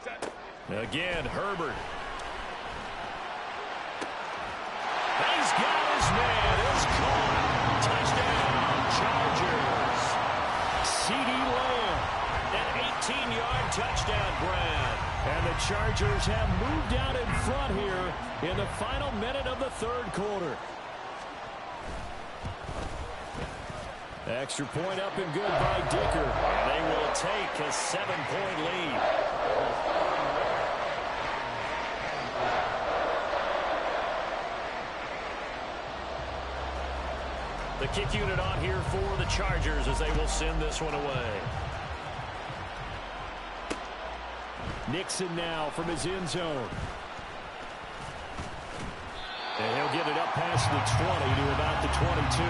Set. Again, Herbert. He's got his man. It's caught. Touchdown, Chargers. CeeDee Lamb. An 18-yard touchdown grab. And the Chargers have moved out in front here in the final minute of the 3rd quarter. Extra point up and good by Dicker. And they will take a 7-point lead. The kick unit on here for the Chargers as they will send this one away. Nixon now from his end zone. And he'll get it up past the 20 to about the 22.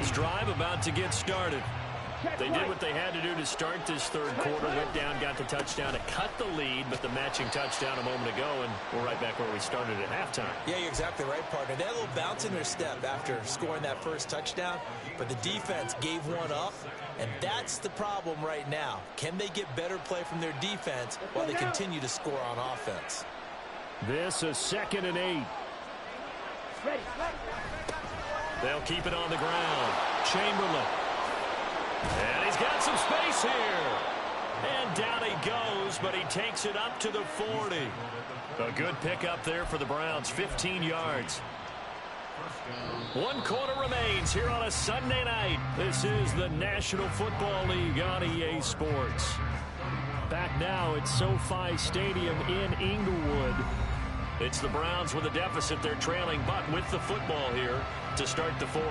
Browns drive about to get started. They did what they had to do to start this third quarter. Went down, got the touchdown to cut the lead, but the matching touchdown a moment ago, and we're right back where we started at halftime. Yeah, you're exactly right, partner. They had a little bounce in their step after scoring that first touchdown, but the defense gave one up, and that's the problem right now. Can they get better play from their defense while they continue to score on offense? This is 2nd and 8. They'll keep it on the ground. Chamberlain. And he's got some space here. And down he goes, but he takes it up to the 40. A good pickup there for the Browns, 15 yards. 1 quarter remains here on a Sunday night. This is the National Football League on EA Sports. Back now at SoFi Stadium in Inglewood. It's the Browns with a deficit. They're trailing, but with the football here to start the 4th.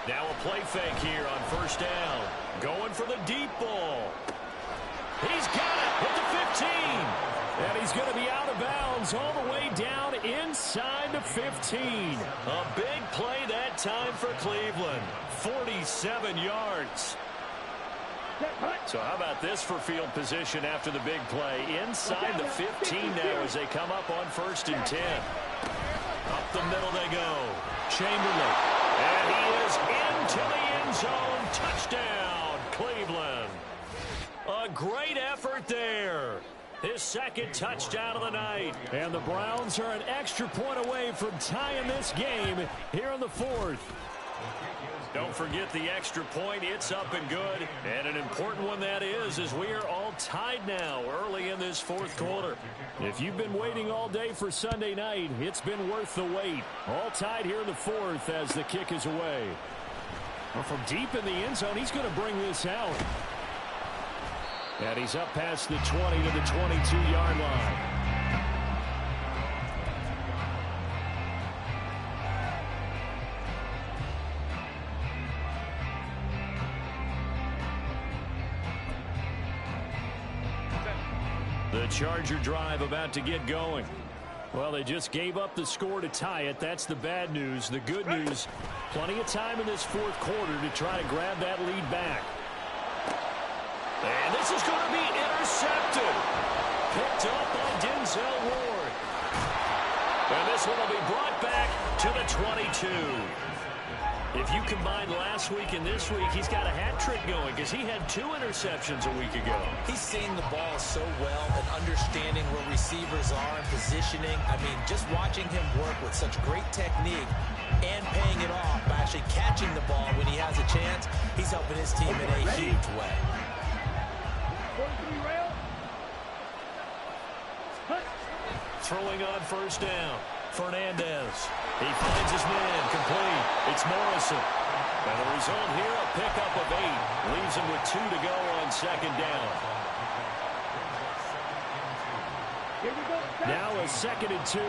Now a play fake here on first down. Going for the deep ball. He's got it at the 15. And he's going to be out of bounds all the way down inside the 15. A big play that time for Cleveland. 47 yards. So how about this for field position after the big play? Inside the 15 now as they come up on 1st and 10. Up the middle they go. Chamberlain. And he is into the end zone. Touchdown, Cleveland. A great effort there. His 2nd touchdown of the night. And the Browns are an extra point away from tying this game here in the 4th. Don't forget the extra point. It's up and good. And an important one that is, as we are all tied now early in this 4th quarter. If you've been waiting all day for Sunday night, it's been worth the wait. All tied here in the 4th as the kick is away. Well, from deep in the end zone, he's going to bring this out. And he's up past the 20 to the 22-yard line. The Charger drive about to get going. Well, they just gave up the score to tie it. That's the bad news. The good news, plenty of time in this 4th quarter to try to grab that lead back. And this is going to be intercepted. Picked up by Denzel Ward. And this one will be brought back to the 22. If you combine last week and this week, he's got a hat trick going because he had 2 interceptions a week ago. He's seeing the ball so well and understanding where receivers are and positioning. I mean, just watching him work with such great technique and paying it off by actually catching the ball when he has a chance, he's helping his team in a huge way. Throwing on first down. Fernandez. He finds his man complete. It's Morrison. And the result here, a pickup of 8. Leaves him with 2 to go on 2nd down. Now a 2nd and 2.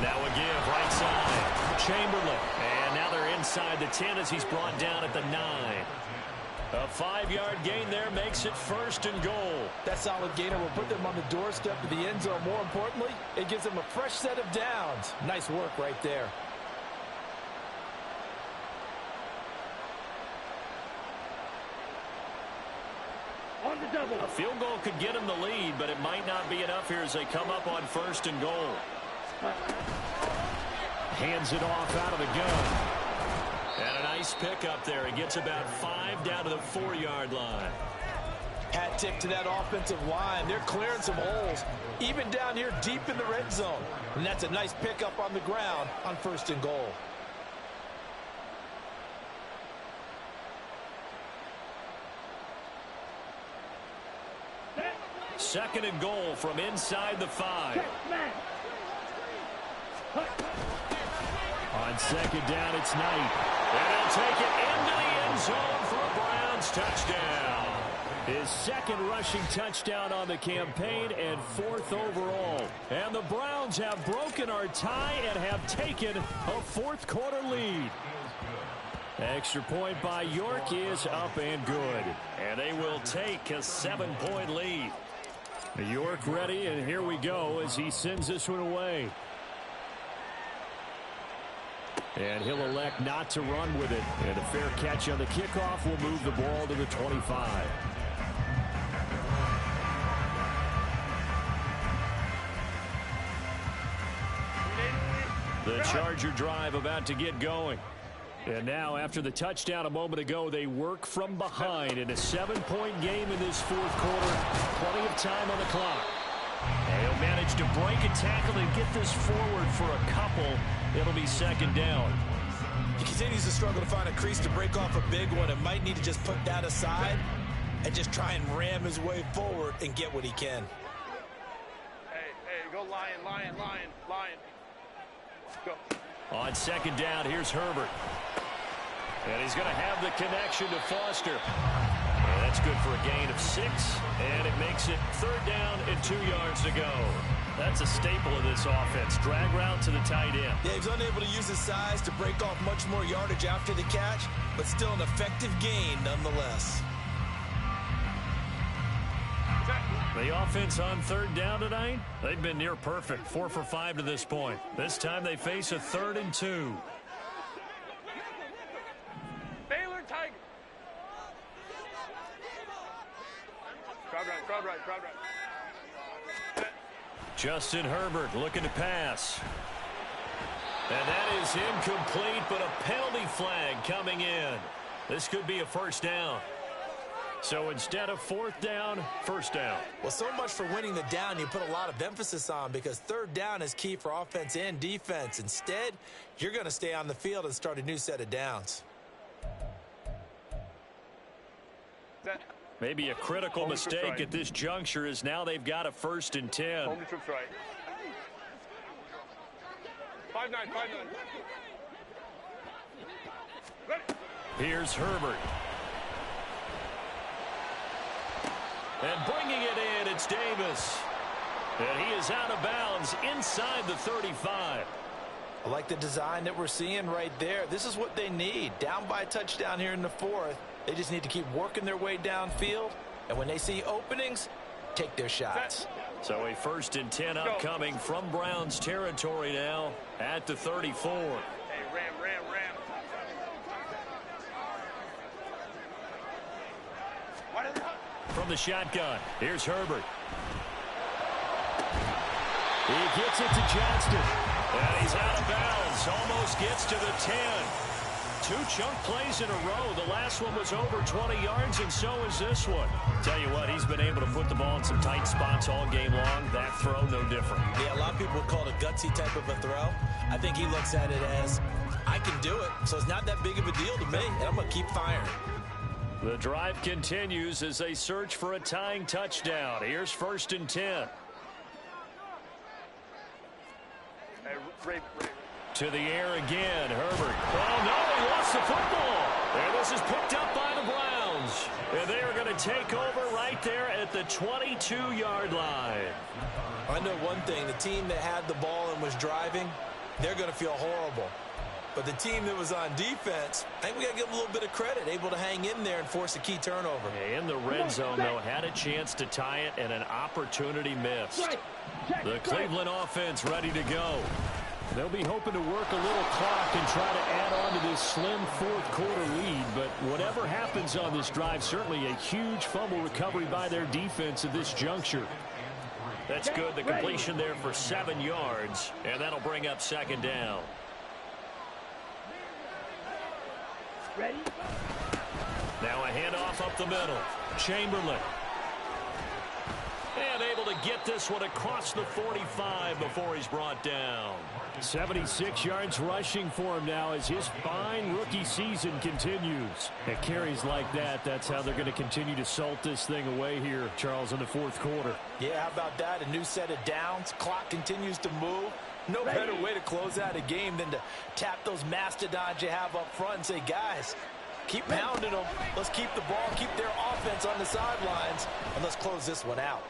Now a give right side. Chamberlain. And now they're inside the 10 as he's brought down at the 9. A 5-yard gain there makes it 1st and goal. That solid gainer will put them on the doorstep of the end zone. More importantly, it gives them a fresh set of downs. Nice work right there. On the double. A field goal could get him the lead, but it might not be enough here as they come up on 1st and goal. Hands it off out of the gun. And a nice pickup there. He gets about 5 down to the 4-yard line. Hat tip to that offensive line. They're clearing some holes, even down here deep in the red zone. And that's a nice pickup on the ground on 1st and goal. Second and goal from inside the 5. On 2nd down, it's Knight. And he'll take it into the end zone for a Browns touchdown. His second rushing touchdown on the campaign and 4th overall. And the Browns have broken our tie and have taken a 4th quarter lead. Extra point by York is up and good. And they will take a 7-point lead. York ready, and here we go as he sends this one away. And he'll elect not to run with it. And a fair catch on the kickoff will move the ball to the 25. The Charger drive about to get going. And now, after the touchdown a moment ago, they work from behind in a 7-point game in this 4th quarter. Plenty of time on the clock. And he'll manage to break a tackle and get this forward for a couple. It'll be 2nd down. He continues to struggle to find a crease to break off a big one and might need to just put that aside and just try and ram his way forward and get what he can. Hey, go Lion. Go. On 2nd down, here's Herbert. And he's going to have the connection to Foster. And that's good for a gain of 6. And it makes it 3rd down and 2 yards to go. That's a staple of this offense. Drag route to the tight end. Yeah, he's unable to use his size to break off much more yardage after the catch, but still an effective gain nonetheless. The offense on 3rd down tonight, they've been near perfect. 4 for 5 to this point. This time they face a 3rd and 2. Baylor Tiger. Crowd right. Justin Herbert looking to pass. And that is incomplete, but a penalty flag coming in. This could be a 1st down. So instead of 4th down, 1st down. Well, so much for winning the down you put a lot of emphasis on, because 3rd down is key for offense and defense. Instead, you're going to stay on the field and start a new set of downs. Maybe a critical mistake at this juncture is now they've got a 1st and 10. Home trips right. 5-9. Ready. Here's Herbert. And bringing it in, it's Davis. And he is out of bounds inside the 35. I like the design that we're seeing right there. This is what they need. Down by a touchdown here in the 4th. They just need to keep working their way downfield. And when they see openings, take their shots. So a 1st and 10 upcoming from Browns territory now at the 34. Hey, ram. From the shotgun, here's Herbert. He gets it to Johnston. And he's out of bounds. Almost gets to the 10. 2 chunk plays in a row. The last one was over 20 yards, and so is this one. Tell you what, he's been able to put the ball in some tight spots all game long. That throw, no different. Yeah, a lot of people would call it a gutsy type of a throw. I think he looks at it as, I can do it, so it's not that big of a deal to me, and I'm going to keep firing. The drive continues as they search for a tying touchdown. Here's 1st and 10. Hey, Ray. To the air again, Herbert. Oh, no, he lost the football. And this is picked up by the Browns. And they are going to take over right there at the 22-yard line. I know one thing. The team that had the ball and was driving, they're going to feel horrible. But the team that was on defense, I think we got to give them a little bit of credit, able to hang in there and force a key turnover. In the red zone, though, had a chance to tie it and an opportunity missed. The Cleveland offense ready to go. They'll be hoping to work a little clock and try to add on to this slim 4th quarter lead. But whatever happens on this drive, certainly a huge fumble recovery by their defense at this juncture. That's good. The completion there for 7 yards. And that'll bring up 2nd down. Ready? Now a handoff up the middle. Chamberlain. And able to get this one across the 45 before he's brought down. 76 yards rushing for him now as his fine rookie season continues. At carries like that, that's how they're going to continue to salt this thing away here, Charles, in the 4th quarter. Yeah, how about that? A new set of downs. Clock continues to move. No better way to close out a game than to tap those mastodons you have up front and say, guys, Keep pounding them. Let's keep the ball, keep their offense on the sidelines, and let's close this one out.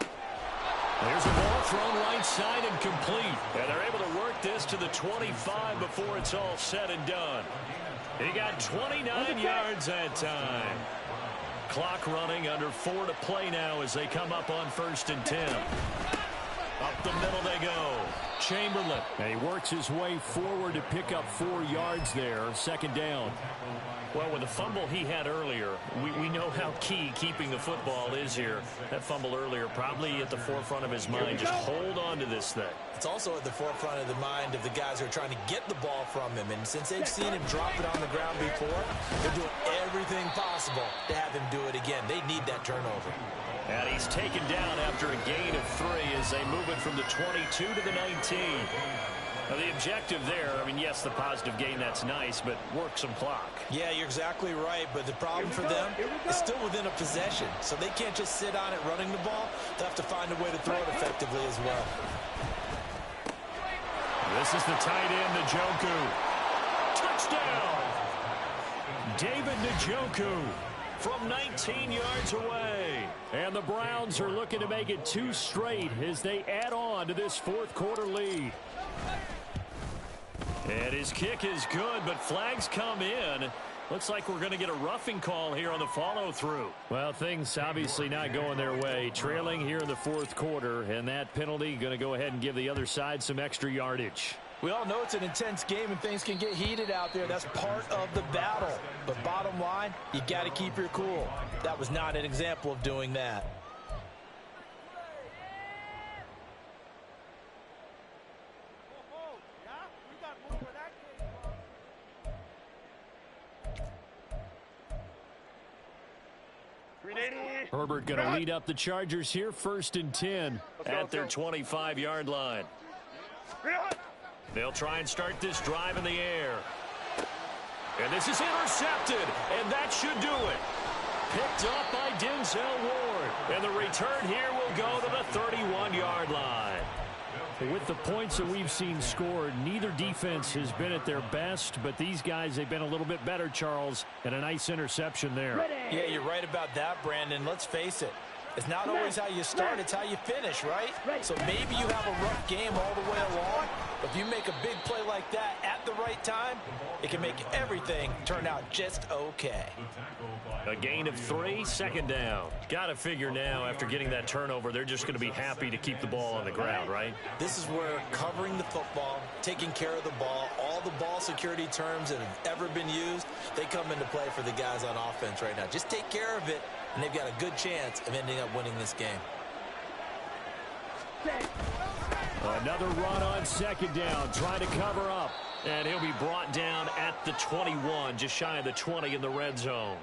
There's a ball thrown right side and complete. And they're able to work this to the 25 before it's all said and done. He got 29 yards that time. Clock running, under 4 to play now as they come up on 1st and 10. Up the middle they go. Chamberlain. And he works his way forward to pick up 4 yards there. 2nd down. Well, with the fumble he had earlier, we know how key keeping the football is here. That fumble earlier probably at the forefront of his mind. Just hold on to this thing. It's also at the forefront of the mind of the guys who are trying to get the ball from him. And since they've seen him drop it on the ground before, they're doing everything possible to have him do it again. They need that turnover. And he's taken down after a gain of 3 as they move it from the 22 to the 19. Now, the objective there, I mean, yes, the positive gain, that's nice, but work some clock. Yeah, you're exactly right, but the problem for them is still within a possession, so they can't just sit on it running the ball. They'll have to find a way to throw it effectively as well. This is the tight end, Njoku. Touchdown! David Njoku from 19 yards away. And the Browns are looking to make it 2 straight as they add on to this 4th quarter lead. And his kick is good, but flags come in. Looks like we're going to get a roughing call here on the follow-through. Well, things obviously not going their way. Trailing here in the 4th quarter, and that penalty going to go ahead and give the other side some extra yardage. We all know it's an intense game and things can get heated out there. That's part of the battle. But bottom line, you got to keep your cool. That was not an example of doing that. Herbert going to lead up the Chargers here, 1st and 10. At their 25-yard line. They'll try and start this drive in the air. And this is intercepted, and that should do it. Picked up by Denzel Ward. And the return here will go to the 31-yard line. With the points that we've seen scored, neither defense has been at their best, but these guys, they've been a little bit better, Charles, and a nice interception there. Yeah, you're right about that, Brandon. Let's face it. It's not always how you start, it's how you finish, right? So maybe you have a rough game all the way along, but if you make a big play like that at the right time, it can make everything turn out just okay. A gain of 3, 2nd down. Got to figure now, after getting that turnover, they're just going to be happy to keep the ball on the ground, right? This is where covering the football, taking care of the ball, all the ball security terms that have ever been used, they come into play for the guys on offense right now. Just take care of it, and they've got a good chance of ending up winning this game. Another run on 2nd down, trying to cover up. And he'll be brought down at the 21, just shy of the 20 in the red zone.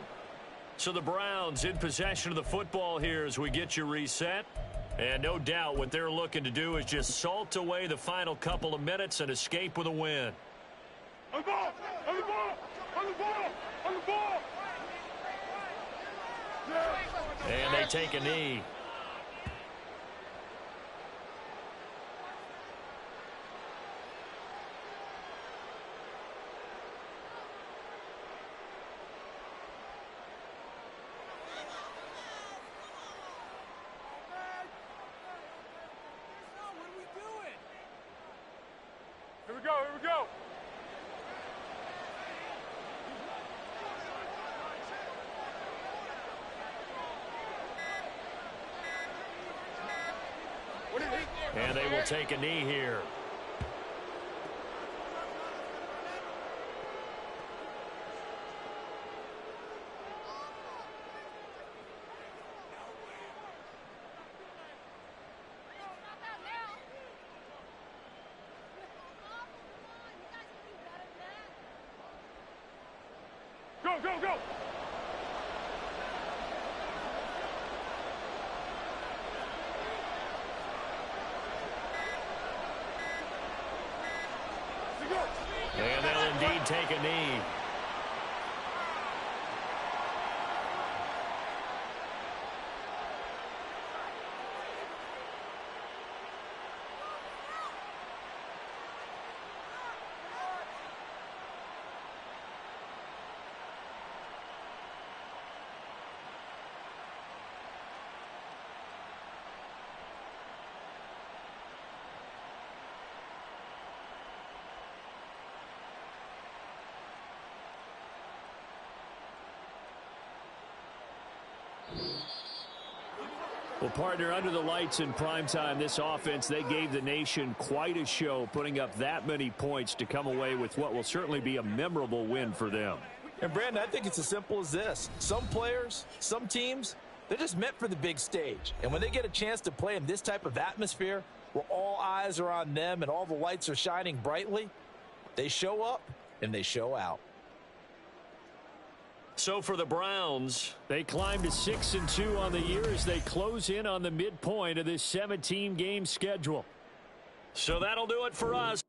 So the Browns in possession of the football here as we get you reset. And no doubt what they're looking to do is just salt away the final couple of minutes and escape with a win. On the ball! On the ball! On the ball! On the ball! And they take a knee. Here we go, here we go! And they will take a knee here. Go, go, go! And they'll indeed take a knee. Well, partner, under the lights in primetime, this offense, they gave the nation quite a show, putting up that many points to come away with what will certainly be a memorable win for them. And, Brandon, I think it's as simple as this. Some players, some teams, they're just meant for the big stage. And when they get a chance to play in this type of atmosphere where all eyes are on them and all the lights are shining brightly, they show up and they show out. So for the Browns, they climb to 6-2 on the year as they close in on the midpoint of this 17-game schedule. So that'll do it for us.